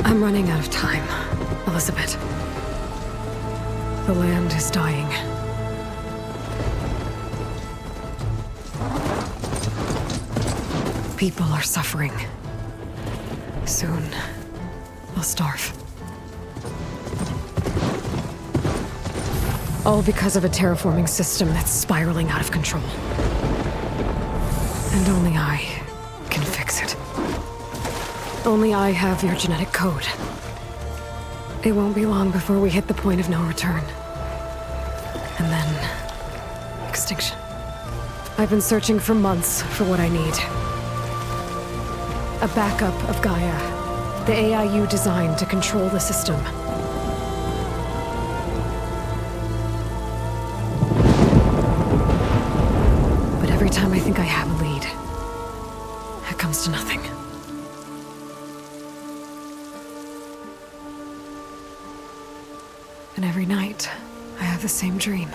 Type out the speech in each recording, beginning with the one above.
I'm running out of time, Elizabeth. The land is dying. People are suffering. Soon, they'll starve. All because of a terraforming system that's spiraling out of control. And only I can fix it. Only I have your genetic code. It won't be long before we hit the point of no return. And then... extinction. I've been searching for months for what I need. A backup of Gaia. The AI you designed to control the system. But every time I think I have a lead, it comes to nothing. And every night, I have the same dream.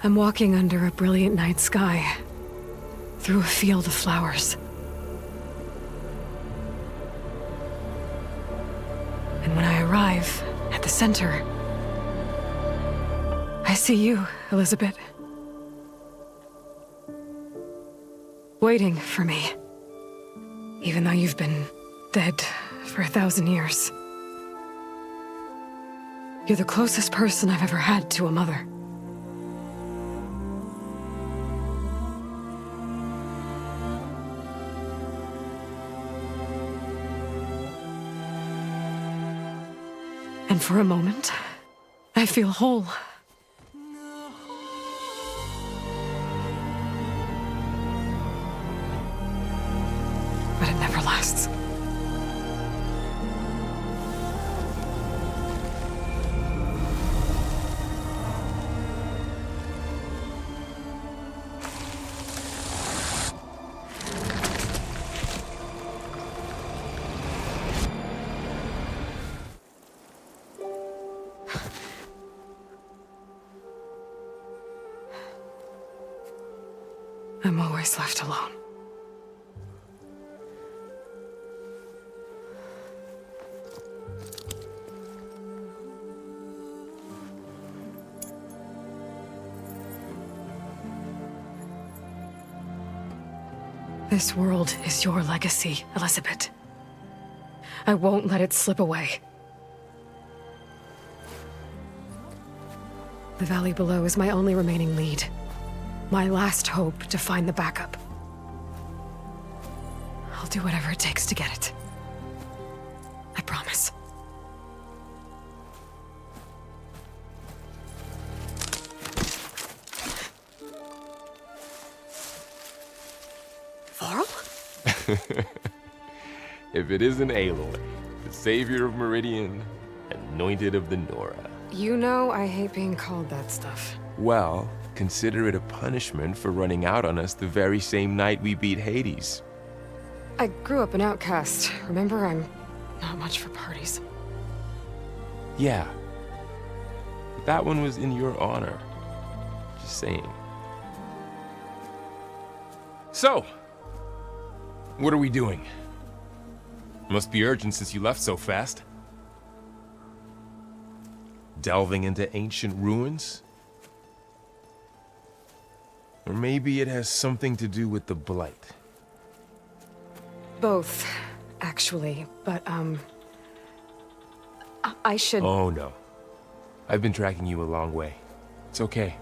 I'm walking under a brilliant night sky, through a field of flowers. And when I arrive at the center, I see you, Elizabeth. Waiting for me. Even though you've been dead for 1,000 years. You're the closest person I've ever had to a mother. And for a moment, I feel whole. But it never lasts. I'm always left alone. This world is your legacy, Elizabeth. I won't let it slip away. The valley below is my only remaining lead. My last hope to find the backup. I'll do whatever it takes to get it. I promise. Varl? If it isn't Aloy, the savior of Meridian, anointed of the Nora. You know I hate being called that stuff. Well, consider it a punishment for running out on us the very same night we beat Hades. I grew up an outcast. Remember, I'm not much for parties. Yeah. But that one was in your honor. Just saying. So, what are we doing? Must be urgent since you left so fast. Delving into ancient ruins? Or maybe it has something to do with the Blight. Both, actually, but, I should... Oh, no. I've been tracking you a long way. It's okay.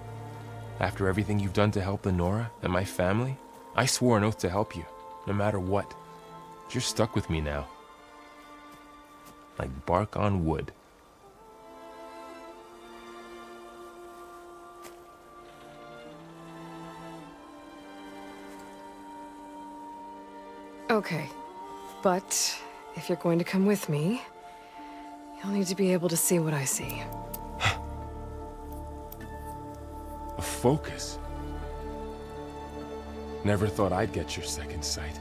After everything you've done to help the Nora and my family, I swore an oath to help you, no matter what. You're stuck with me now. Like bark on wood. Okay, but if you're going to come with me, you'll need to be able to see what I see. A focus? Never thought I'd get your second sight.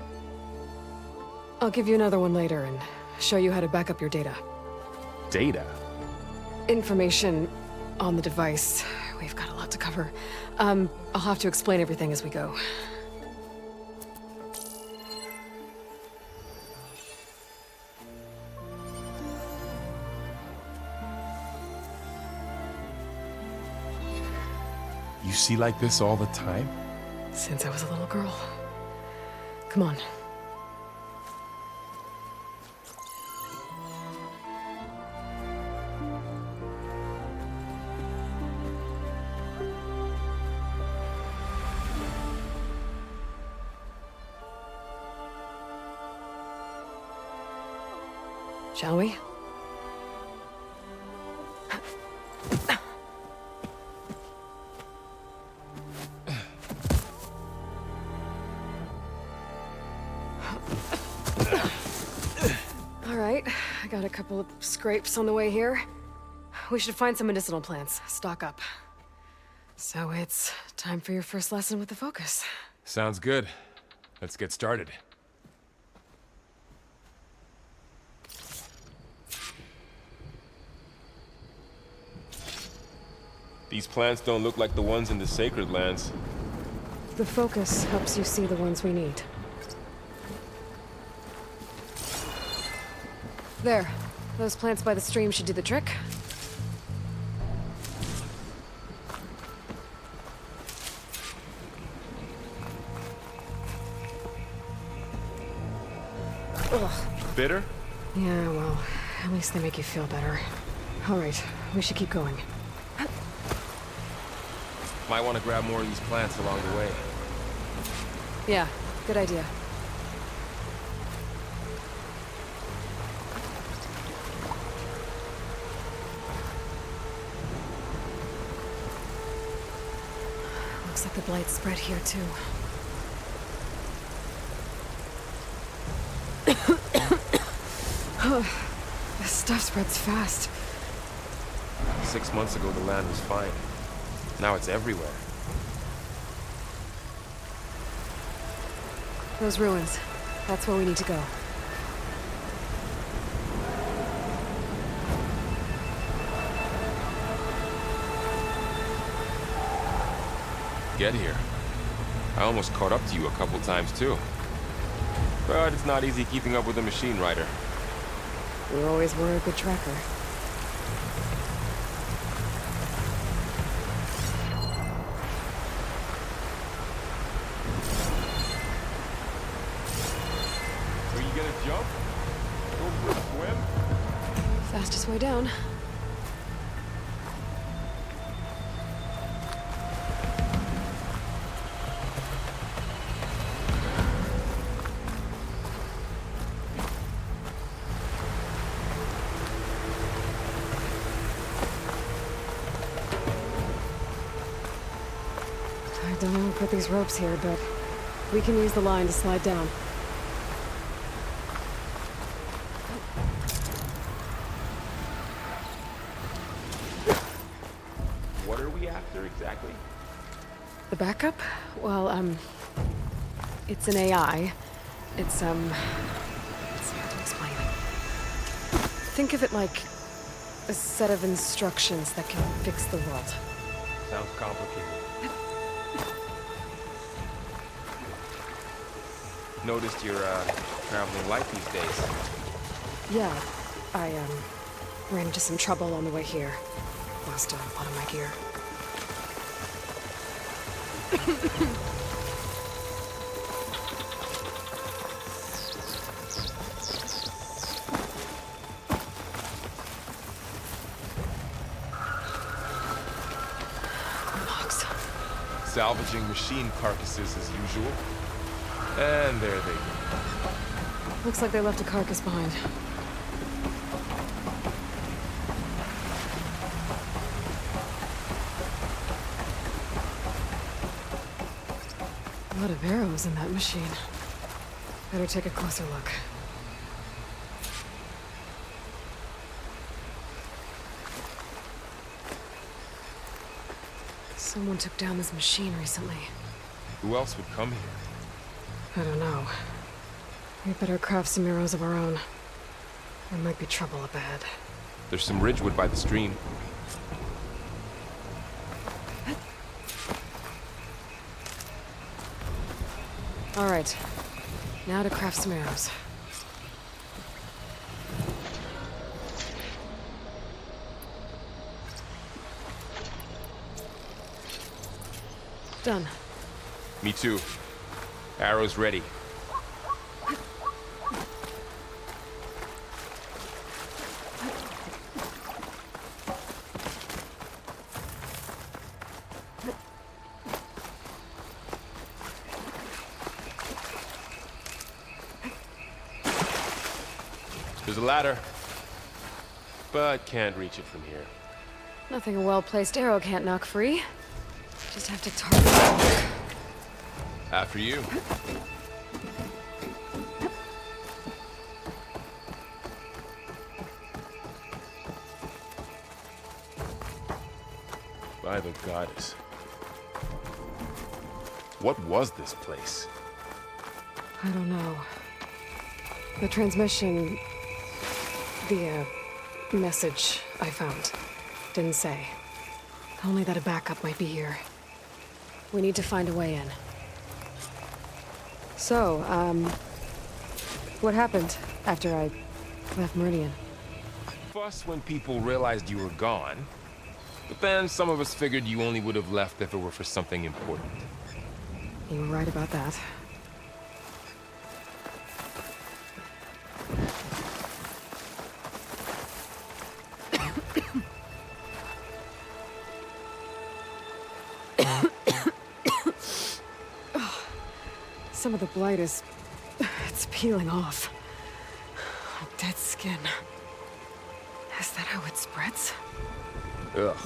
I'll give you another one later and show you how to back up your data. Data? Information on the device we've got a lot to cover. I'll have to explain everything as we go. You see like this all the time? Since I was a little girl. Come on. Shall we? All right, I got a couple of scrapes on the way here. We should find some medicinal plants, stock up. So it's time for your first lesson with the focus. Sounds good. Let's get started. These plants don't look like the ones in the sacred lands. The focus helps you see the ones we need. There. Those plants by the stream should do the trick. Ugh. Bitter? Yeah, well, at least they make you feel better. All right, we should keep going. Might want to grab more of these plants along the way. Yeah, good idea. Looks like the blight's spread here too. This stuff spreads fast. 6 months ago, the land was fine. Now it's everywhere. Those ruins. That's where we need to go. Get here. I almost caught up to you a couple times too. But it's not easy keeping up with a machine rider. You always were a good tracker. Are you gonna jump? Go for a swim? Fastest way down. I don't know who put these ropes here, but we can use the line to slide down. What are we after exactly? The backup? Well, it's an AI. It's hard to explain. Think of it like a set of instructions that can fix the world. Sounds complicated. Noticed you're traveling light these days. Yeah, I, ran into some trouble on the way here. Lost a lot of my gear. Logs. Salvaging machine carcasses as usual. And there they go. Looks like they left a carcass behind. A lot of arrows in that machine. Better take a closer look. Someone took down this machine recently. Who else would come here? I don't know. We better craft some arrows of our own. There might be trouble up ahead. There's some ridgewood by the stream. All right. Now to craft some arrows. Done. Me too. Arrows ready. There's a ladder, but can't reach it from here. Nothing a well-placed arrow can't knock free. Just have to target it. After you. By the goddess. What was this place? I don't know. The transmission... the, message I found didn't say. Only that a backup might be here. We need to find a way in. So, what happened after I left Meridian? Fuss when people realized you were gone. But then some of us figured you only would have left if it were for something important. You were right about that. Some of the blight is... it's peeling off. Dead skin. Is that how it spreads? Ugh.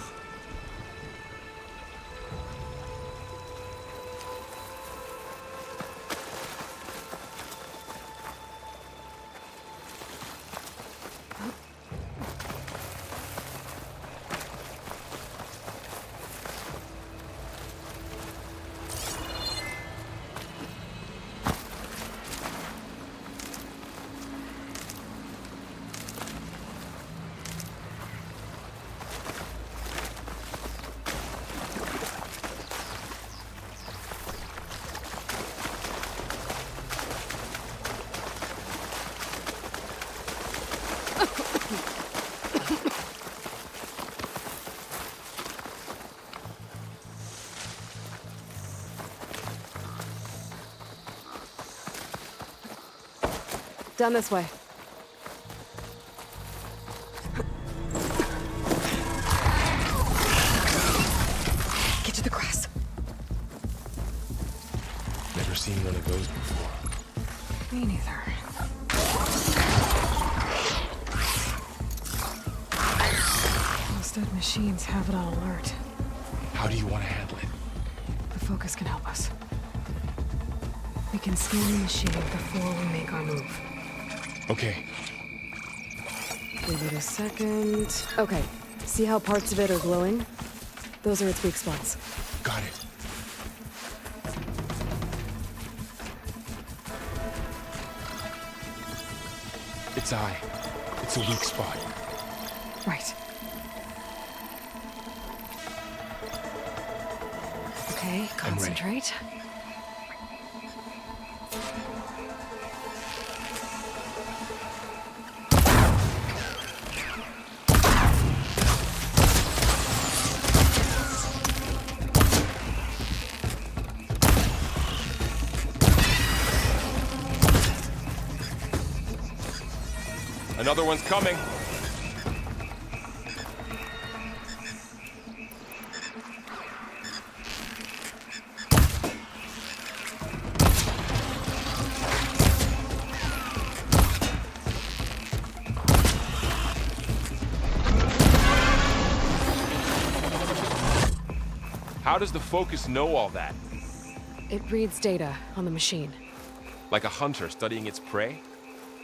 Down this way. Get to the grass. Never seen one of those before. Me neither. Those dead machines have it on alert. How do you want to handle it? The focus can help us. We can scan the machine before we make our move. Okay. Give it a second. Okay. See how parts of it are glowing? Those are its weak spots. Got it. Its eye. It's a weak spot. Right. Okay, concentrate. Another one's coming. How does the focus know all that? It reads data on the machine. Like a hunter studying its prey?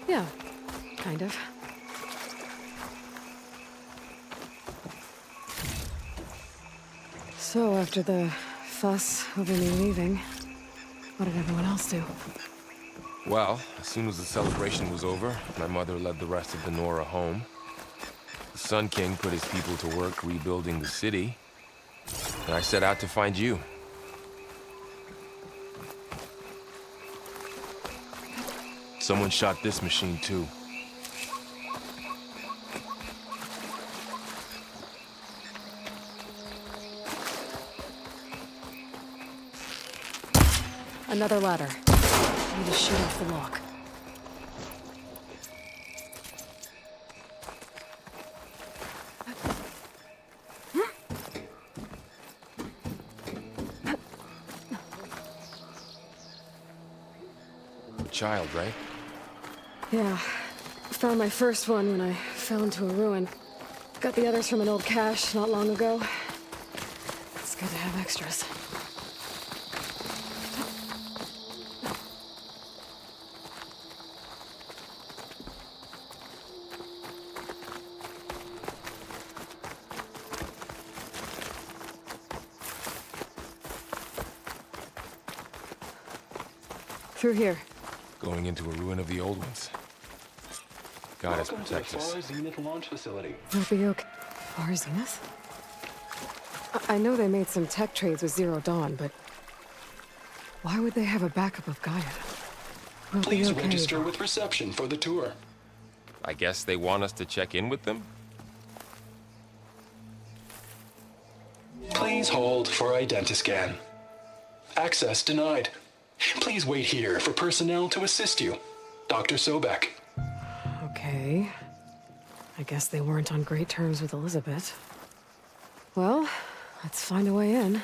Yeah, kind of. So, after the fuss over me leaving, what did everyone else do? Well, as soon as the celebration was over, my mother led the rest of the Nora home. The Sun King put his people to work rebuilding the city, and I set out to find you. Someone shot this machine too. Another ladder. I need to shoot off the lock. Child, right? Yeah. Found my first one when I fell into a ruin. Got the others from an old cache not long ago. It's good to have extras. Through here. Going into a ruin of the old ones. God has Welcome to the protected us. Far Zenith launch facility. We'll be okay. Far Zenith? I know they made some tech trades with Zero Dawn, but why would they have a backup of Gaia? We'll Please be okay. register with reception for the tour. I guess they want us to check in with them? Please hold for identiscan. Access denied. Please wait here for personnel to assist you. Dr. Sobek. Okay. I guess they weren't on great terms with Elizabeth. Well, let's find a way in.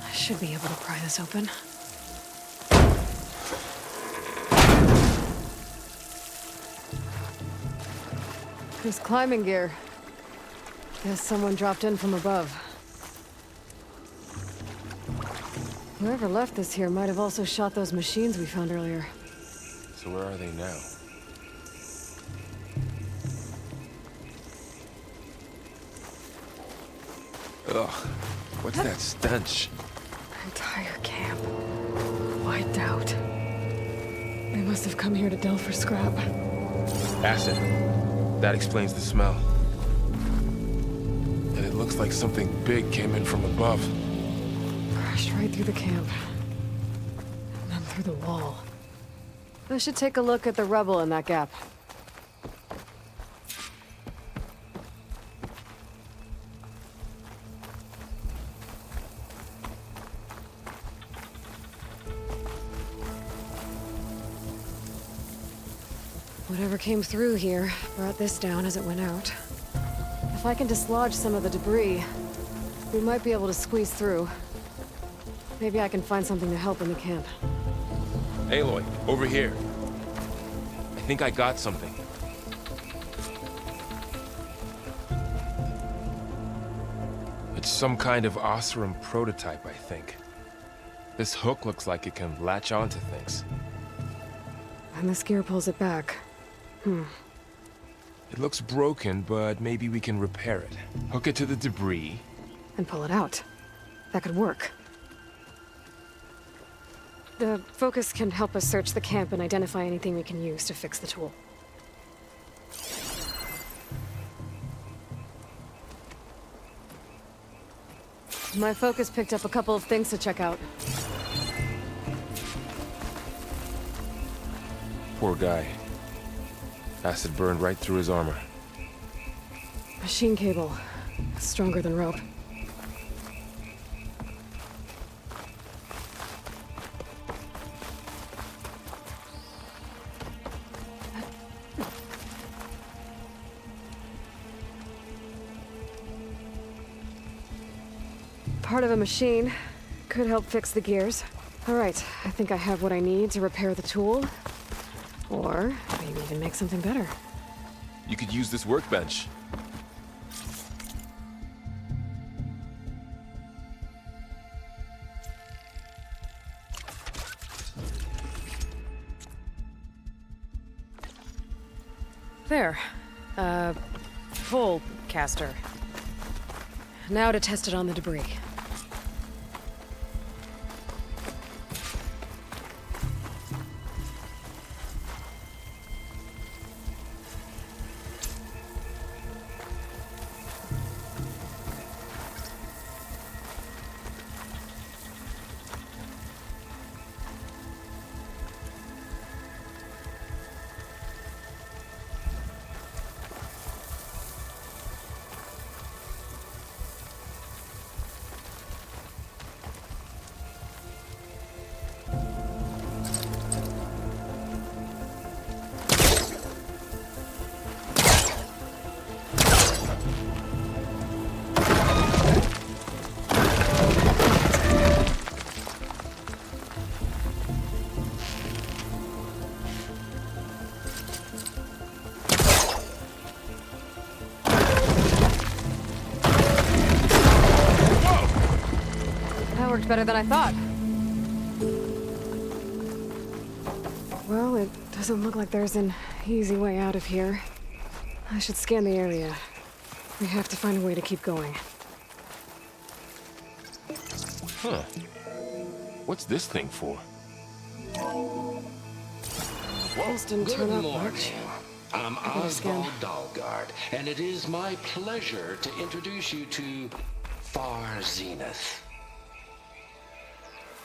I should be able to pry this open. There's climbing gear. Guess someone dropped in from above. Whoever left this here might have also shot those machines we found earlier. So where are they now? Ugh, what's that stench? Entire camp. Wiped out. They must have come here to delve for scrap. Acid. That explains the smell. And it looks like something big came in from above. Crashed right through the camp. And then through the wall. I should take a look at the rubble in that gap. Whatever came through here brought this down as it went out. If I can dislodge some of the debris, we might be able to squeeze through. Maybe I can find something to help in the camp. Aloy, over here. I think I got something. It's some kind of Osram prototype, I think. This hook looks like it can latch onto things. And this gear pulls it back. It looks broken, but maybe we can repair it. Hook it to the debris. And pull it out. That could work. The focus can help us search the camp and identify anything we can use to fix the tool. My focus picked up a couple of things to check out. Poor guy. Acid burned right through his armor. Machine cable. Stronger than rope. Part of a machine. Could help fix the gears. All right, I think I have what I need to repair the tool. Or maybe even make something better. You could use this workbench. There. Pole caster. Now to test it on the debris. better than I thought. Well, it doesn't look like there's an easy way out of here. I should scan the area. We have to find a way to keep going. Huh. What's this thing for? Pulse didn't turn up morning. much. I'm better scan. Oswald Dahlgard, and it is my pleasure to introduce you to Far Zenith.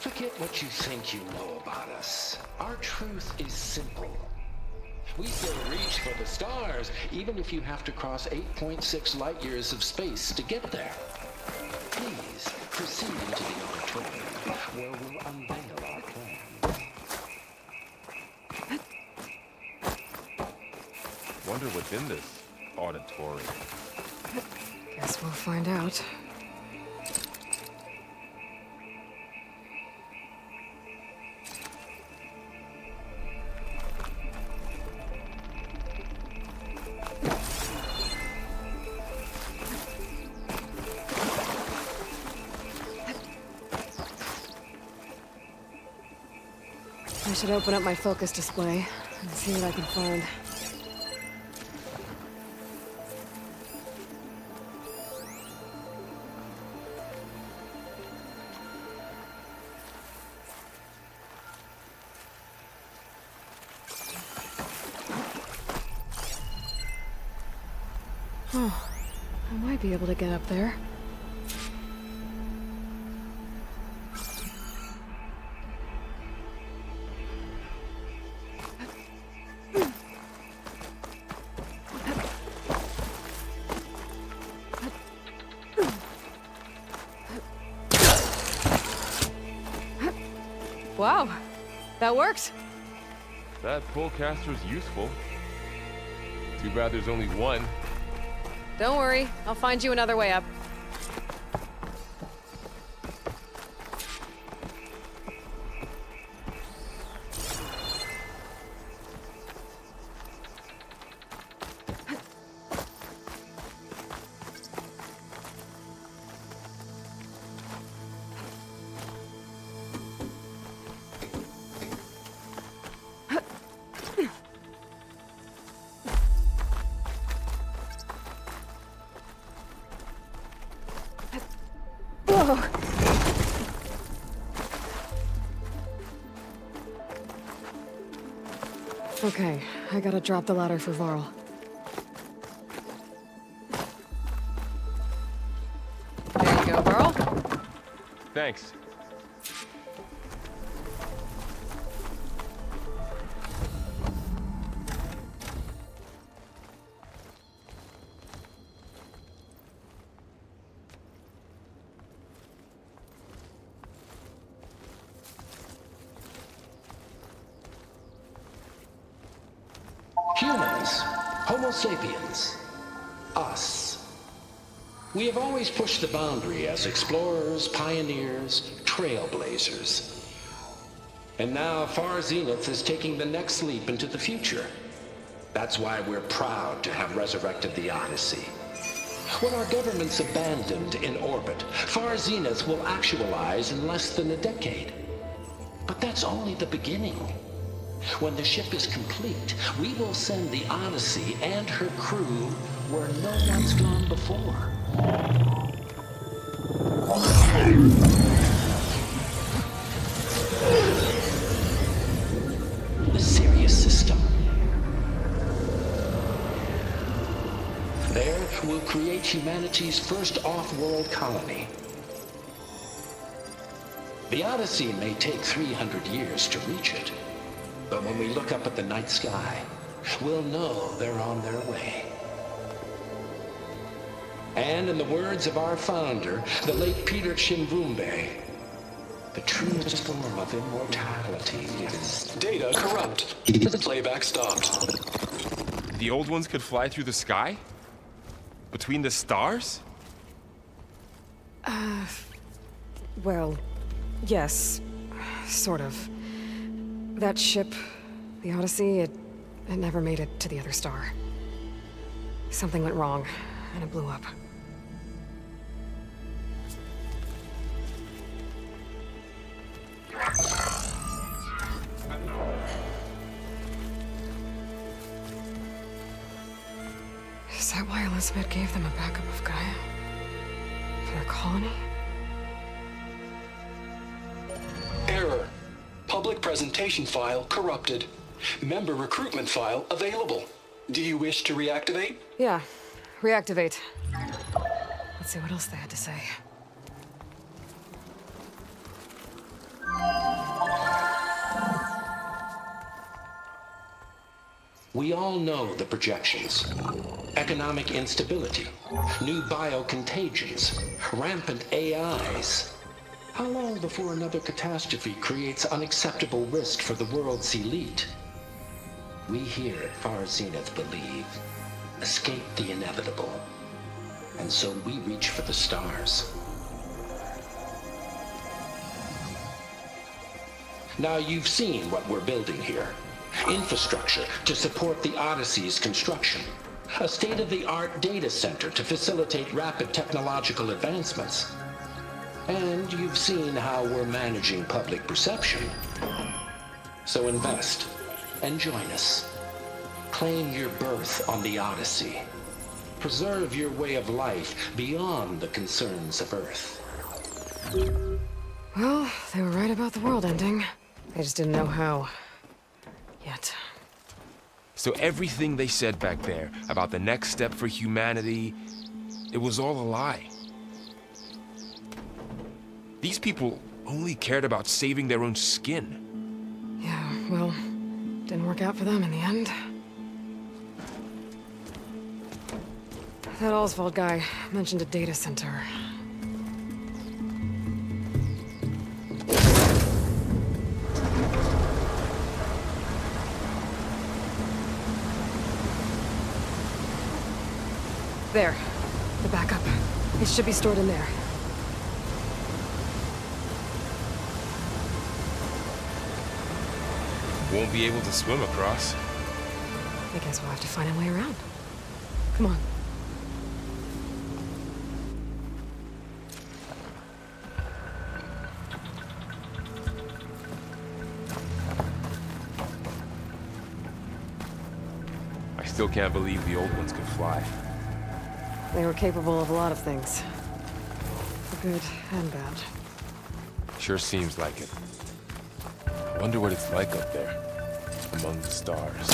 Forget what you think you know about us. Our truth is simple. We still reach for the stars, even if you have to cross 8.6 light years of space to get there. Please proceed into the auditorium, where we'll unveil our plan. Wonder what's in this auditorium. Guess we'll find out. I should open up my focus display and see what I can find. Oh, I might be able to get up there. Wow, that worked. That pullcaster's useful. Too bad there's only one. Don't worry, I'll find you another way up. Whoa! Okay, I gotta drop the ladder for Varl. There you go, Varl. Thanks. Humans, Homo sapiens, us. We have always pushed the boundary as explorers, pioneers, trailblazers. And now Far Zenith is taking the next leap into the future. That's why we're proud to have resurrected the Odyssey. What our governments abandoned in orbit, Far Zenith will actualize in less than a decade. But that's only the beginning. When the ship is complete, we will send the Odyssey and her crew where no one's gone before. The Sirius system. There, we'll create humanity's first off-world colony. The Odyssey may take 300 years to reach it. But when we look up at the night sky, we'll know they're on their way. And in the words of our founder, the late Peter Chimvumbe, the truest form of immortality is... Data corrupt. Playback stopped. The old ones could fly through the sky? Between the stars? Well, yes, sort of. That ship, the Odyssey, it never made it to the other star. Something went wrong, and it blew up. that why Elizabeth gave them a backup of Gaia? For their colony? Error. Public presentation file corrupted. Member recruitment file available. Do you wish to reactivate? Yeah. Reactivate. Let's see what else they had to say. We all know the projections. Economic instability, new biocontagions, rampant AIs. How long before another catastrophe creates unacceptable risk for the world's elite? We here at Far Zenith believe, escape the inevitable. And so we reach for the stars. Now you've seen what we're building here. Infrastructure to support the Odyssey's construction. A state-of-the-art data center to facilitate rapid technological advancements. And you've seen how we're managing public perception. So invest and join us. Claim your berth on the Odyssey. Preserve your way of life beyond the concerns of Earth. Well, they were right about the world ending. They just didn't know how. Yet. So everything they said back there about the next step for humanity, it was all a lie. These people only cared about saving their own skin. Yeah, well, didn't work out for them in the end. That Oswald guy mentioned a data center. There. The backup. It should be stored in there. Won't be able to swim across. I guess we'll have to find a way around. Come on. I still can't believe the old ones could fly. They were capable of a lot of things. For good and bad. Sure seems like it. I wonder what it's like up there, among the stars.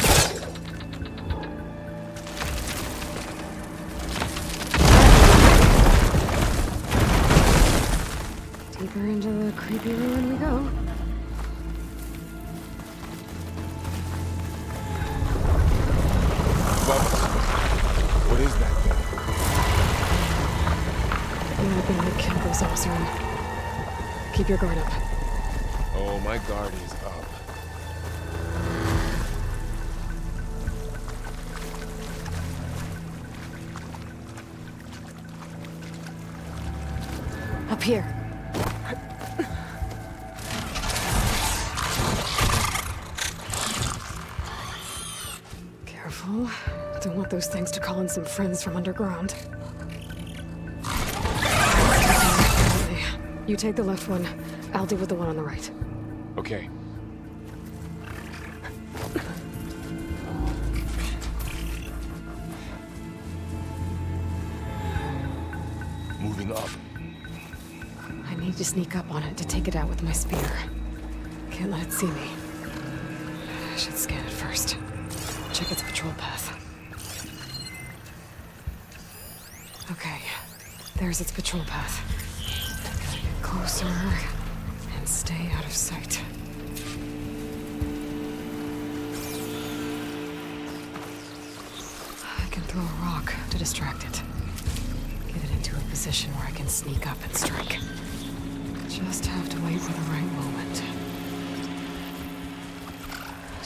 Deeper into the creepy ruin we go. What is that thing? It might have been the Kimber's room. Keep your guard up. Oh, my guard is up. Up here. Careful. Don't want those things to call in some friends from underground. You take the left one. I'll deal with the one on the right. Okay. Moving up. I need to sneak up on it to take it out with my spear. Can't let it see me. I should scan it first. Check its patrol path. Okay. There's its patrol path. Get closer and stay out of sight. I can throw a rock to distract it. Get it into a position where I can sneak up and strike. Just have to wait for the right moment.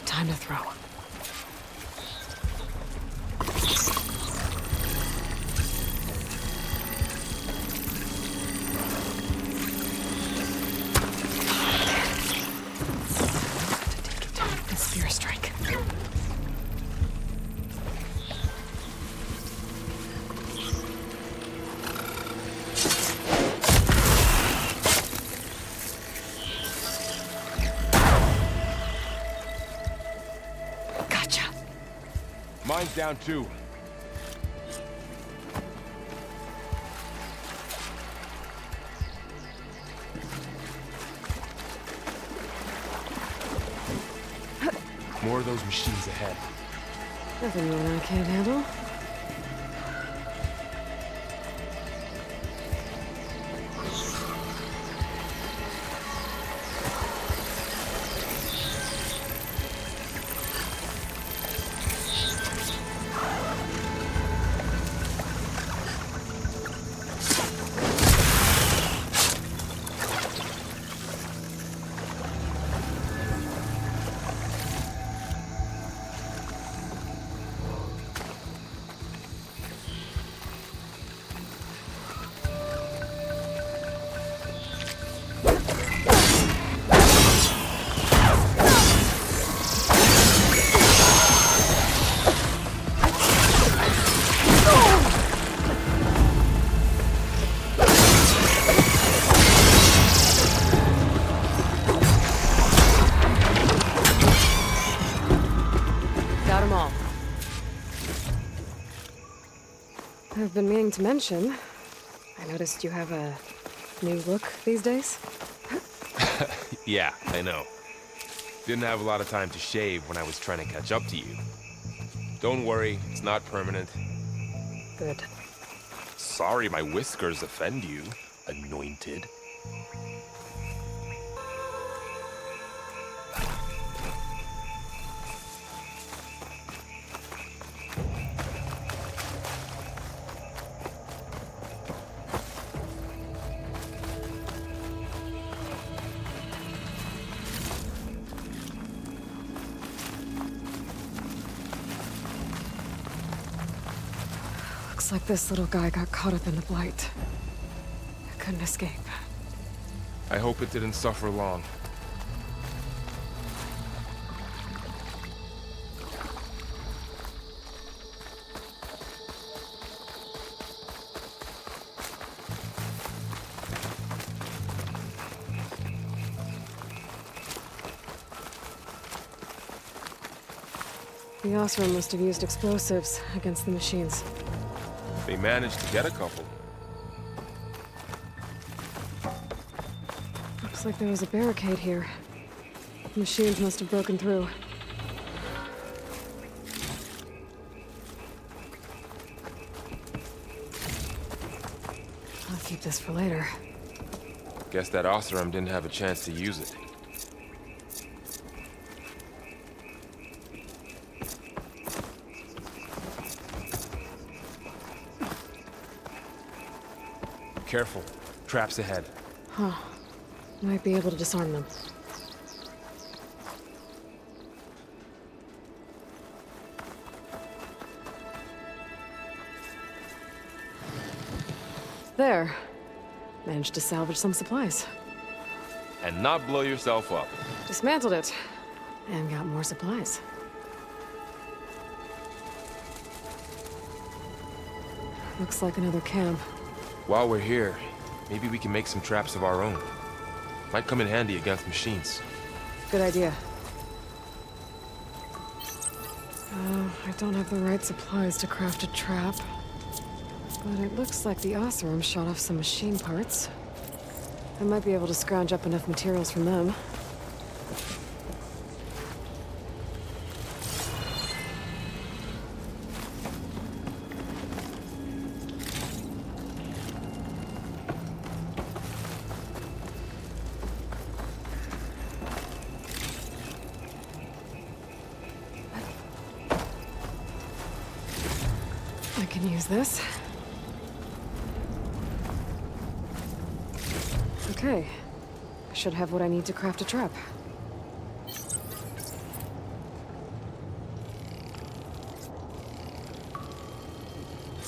Time to throw. Spear strike. Mine's down too. More of those machines ahead. Nothing you and I can't handle. I've been meaning to mention, I noticed you have a new look these days. Yeah, I know. Didn't have a lot of time to shave when I was trying to catch up to you. Don't worry, it's not permanent. Good. Sorry my whiskers offend you, anointed. Looks like this little guy got caught up in the blight. Couldn't escape. I hope it didn't suffer long. The Osram must have used explosives against the machines. They managed to get a couple. Looks like there was a barricade here. Machines must have broken through. I'll keep this for later. Guess that Osram didn't have a chance to use it. Careful. Traps ahead. Huh. Might be able to disarm them. There. Managed to salvage some supplies. And not blow yourself up. Dismantled it. And got more supplies. Looks like another camp. While we're here, maybe we can make some traps of our own. Might come in handy against machines. Good idea. I don't have the right supplies to craft a trap. But it looks like the Osram shot off some machine parts. I might be able to scrounge up enough materials from them. I can use this. Okay. I should have what I need to craft a trap.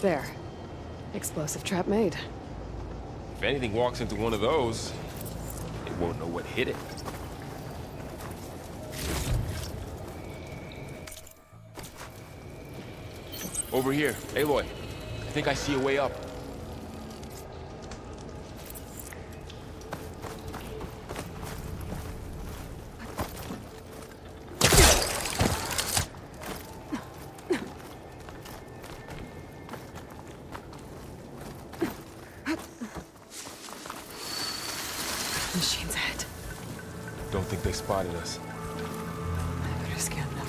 There. Explosive trap made. If anything walks into one of those, it won't know what hit it. Over here, Aloy. I think I see a way up. Machines ahead. Don't think they spotted us. I better scan them.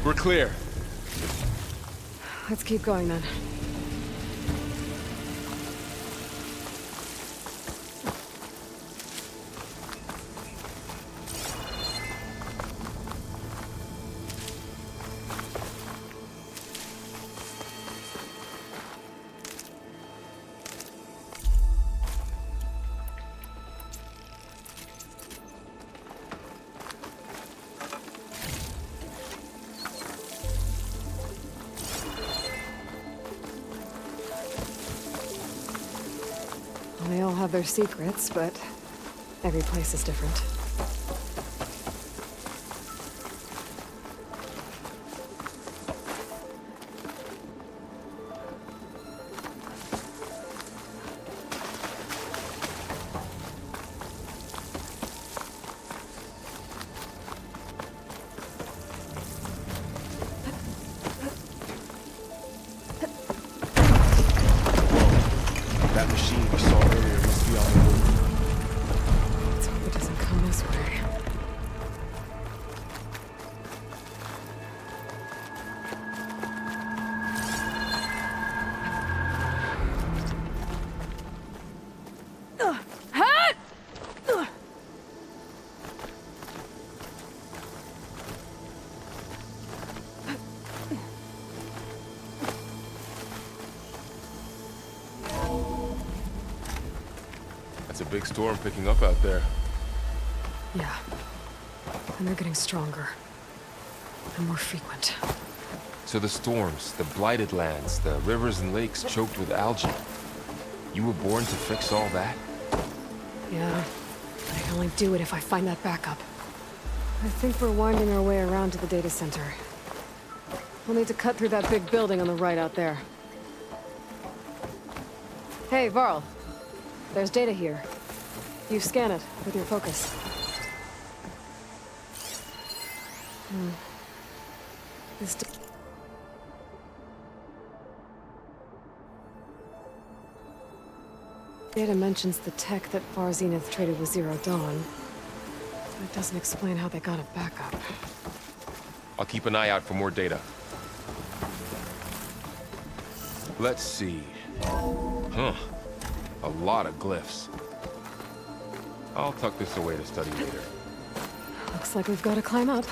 We're clear. Let's keep going then. They all have their secrets, but every place is different. That machine we saw earlier must be on the move. Let's hope it doesn't come this way. It's a big storm picking up out there. Yeah. And they're getting stronger. And more frequent. So the storms, the blighted lands, the rivers and lakes choked with algae. You were born to fix all that? Yeah. But I can only do it if I find that backup. I think we're winding our way around to the data center. We'll need to cut through that big building on the right out there. Hey, Varl. There's data here. You scan it with your focus. This data mentions the tech that Far Zenith traded with Zero Dawn. But it doesn't explain how they got it back up. I'll keep an eye out for more data. Let's see. Huh. A lot of glyphs. I'll tuck this away to study later. Looks like we've got to climb up.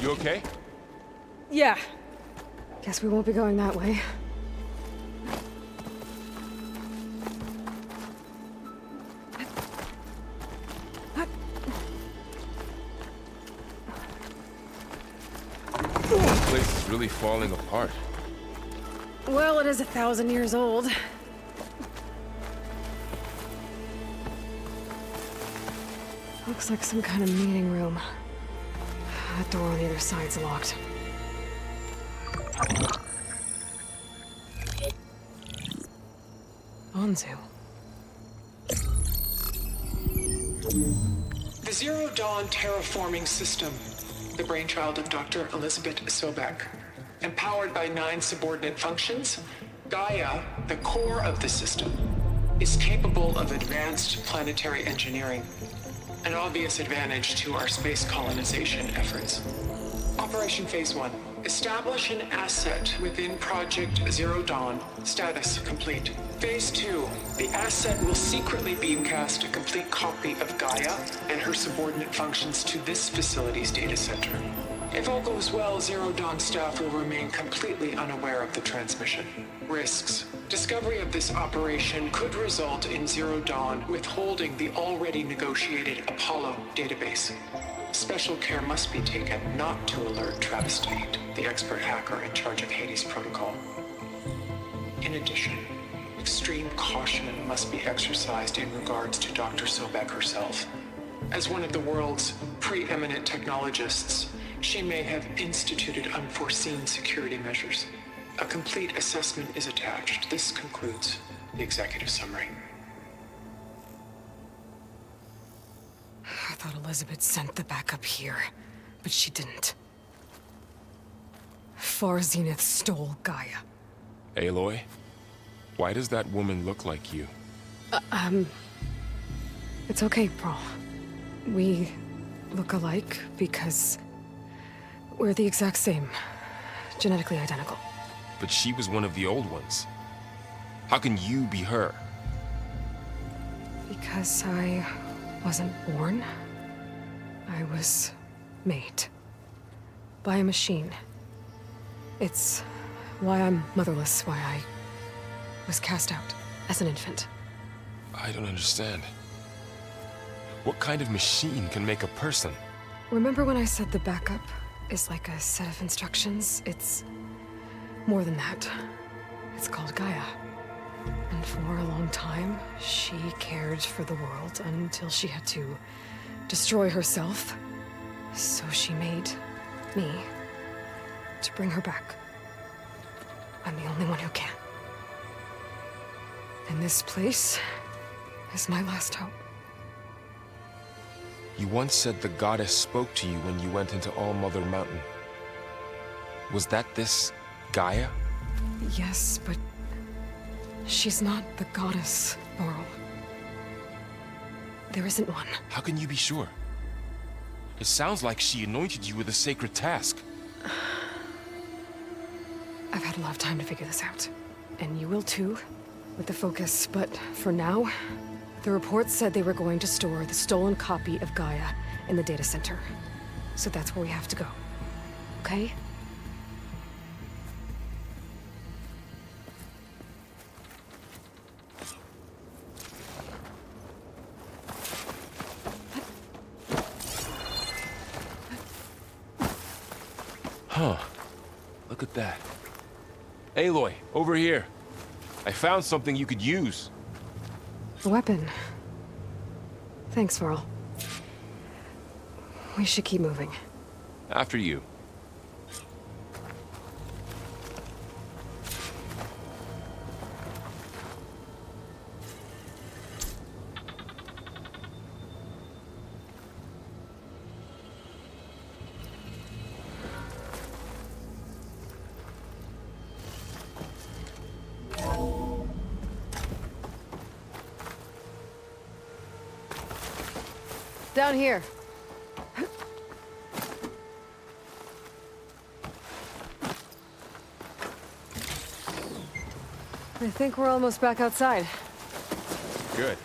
You okay? Yeah. Guess we won't be going that way. This place is really falling apart. Well, it is 1,000 years old. Looks like some kind of meeting room. That door on the other side's locked. Anzu. The Zero Dawn terraforming system, the brainchild of Dr. Elizabeth Sobek. Empowered by 9 subordinate functions, Gaia, the core of the system, is capable of advanced planetary engineering, an obvious advantage to our space colonization efforts. Operation Phase 1. Establish an asset within Project Zero Dawn. Status complete. Phase 2. The asset will secretly beamcast a complete copy of Gaia and her subordinate functions to this facility's data center. If all goes well, Zero Dawn staff will remain completely unaware of the transmission. Risks. Discovery of this operation could result in Zero Dawn withholding the already negotiated Apollo database. Special care must be taken not to alert Travis Tate, the expert hacker in charge of Hades Protocol. In addition, extreme caution must be exercised in regards to Dr. Sobek herself. As one of the world's preeminent technologists, she may have instituted unforeseen security measures. A complete assessment is attached. This concludes the executive summary. I thought Elizabeth sent the backup here, but she didn't. Far Zenith stole Gaia. Aloy? Why does that woman look like you? It's okay, Pearl. We look alike because we're the exact same. Genetically identical. But she was one of the old ones. How can you be her? Because I wasn't born. I was made. By a machine. It's why I'm motherless, why I was cast out as an infant. I don't understand. What kind of machine can make a person? Remember when I said the backup is like a set of instructions? It's more than that. It's called Gaia. And for a long time, she cared for the world until she had to destroy herself. So she made me to bring her back. I'm the only one who can. And this place is my last hope. You once said the goddess spoke to you when you went into All-Mother Mountain. Was that this Gaia? Yes, but she's not the goddess, Laurel. There isn't one. How can you be sure? It sounds like she anointed you with a sacred task. I've had a lot of time to figure this out. And you will too, with the focus. But for now, the report said they were going to store the stolen copy of Gaia in the data center. So that's where we have to go. Okay? Huh. Look at that. Aloy, over here. I found something you could use. A weapon. Thanks, Varl. We should keep moving. After you. Down here. I think we're almost back outside. Good.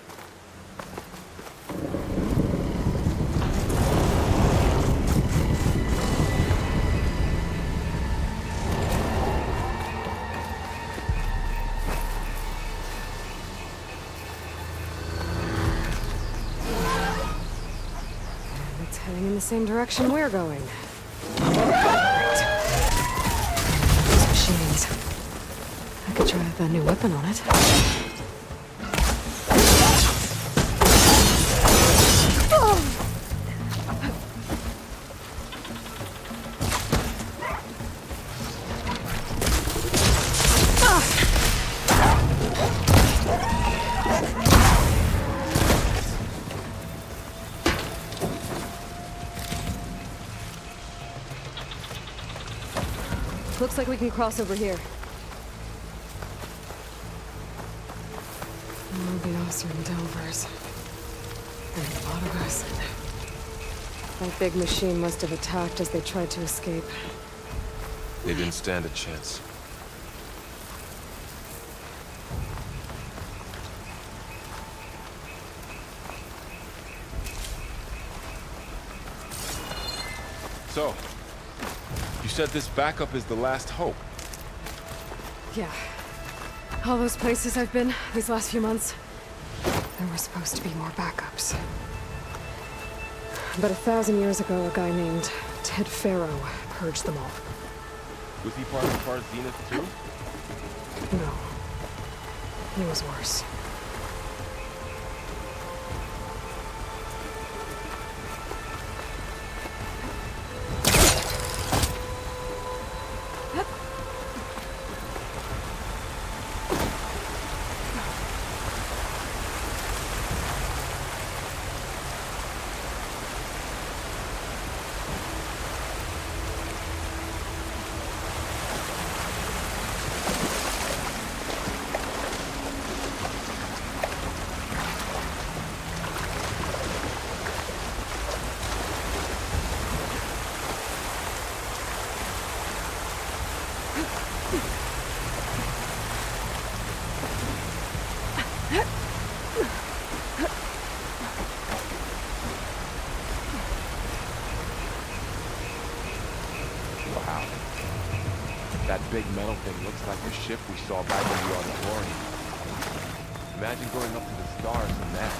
It's heading in the same direction we're going. Right. Those machines. I could try that new weapon on it. Looks like we can cross over here. Mobios or Delvers. And a lot of us. That big machine must have attacked as they tried to escape. They didn't stand a chance. So, you said this backup is the last hope. Yeah. All those places I've been these last few months, there were supposed to be more backups. But 1,000 years ago, a guy named Ted Faro purged them all. Was he part of Zenith too? No. He was worse. thing looks like the ship we saw back in the auditorium. Imagine going up to the stars in that.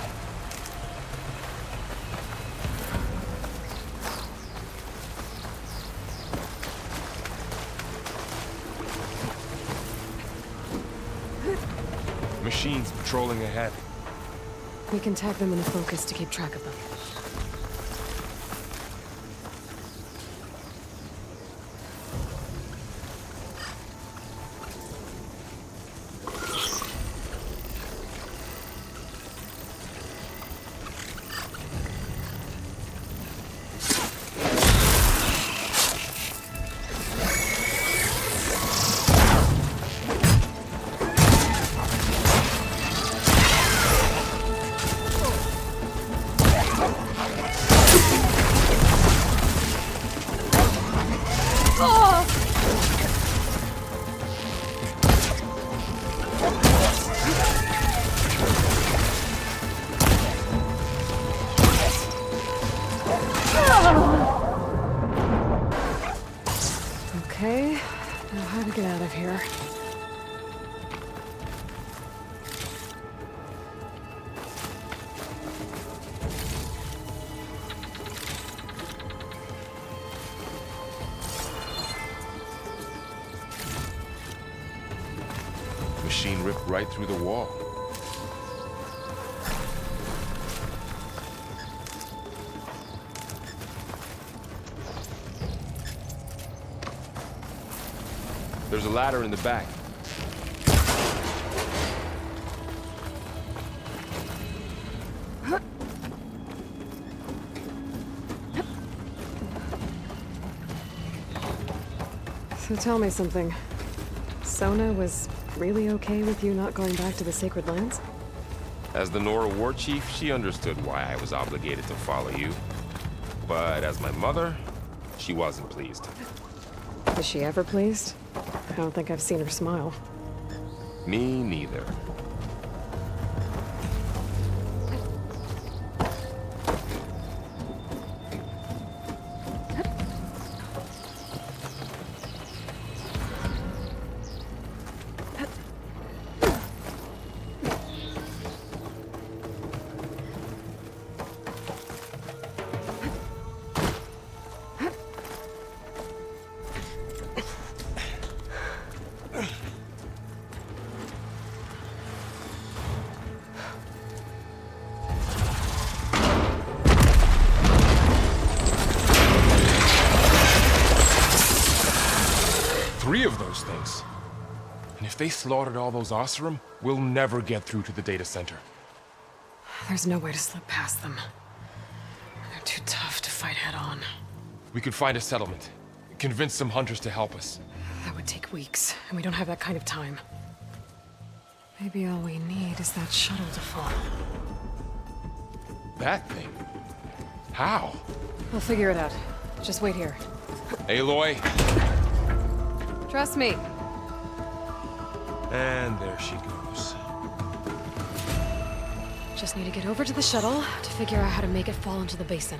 Machines patrolling ahead. We can tag them in the focus to keep track of them. Okay, now how to get out of here. Machine ripped right through the wall. There's a ladder in the back. So tell me something. Sona was really okay with you not going back to the Sacred Lands? As the Nora war chief, she understood why I was obligated to follow you. But as my mother, she wasn't pleased. Is she ever pleased? I don't think I've seen her smile. Me neither. Three of those things. And if they slaughtered all those Oseram, we'll never get through to the data center. There's no way to slip past them. They're too tough to fight head-on. We could find a settlement. Convince some hunters to help us. That would take weeks, and we don't have that kind of time. Maybe all we need is that shuttle to fall. That thing? How? We'll figure it out. Just wait here. Aloy. Trust me. And there she goes. Just need to get over to the shuttle to figure out how to make it fall into the basin.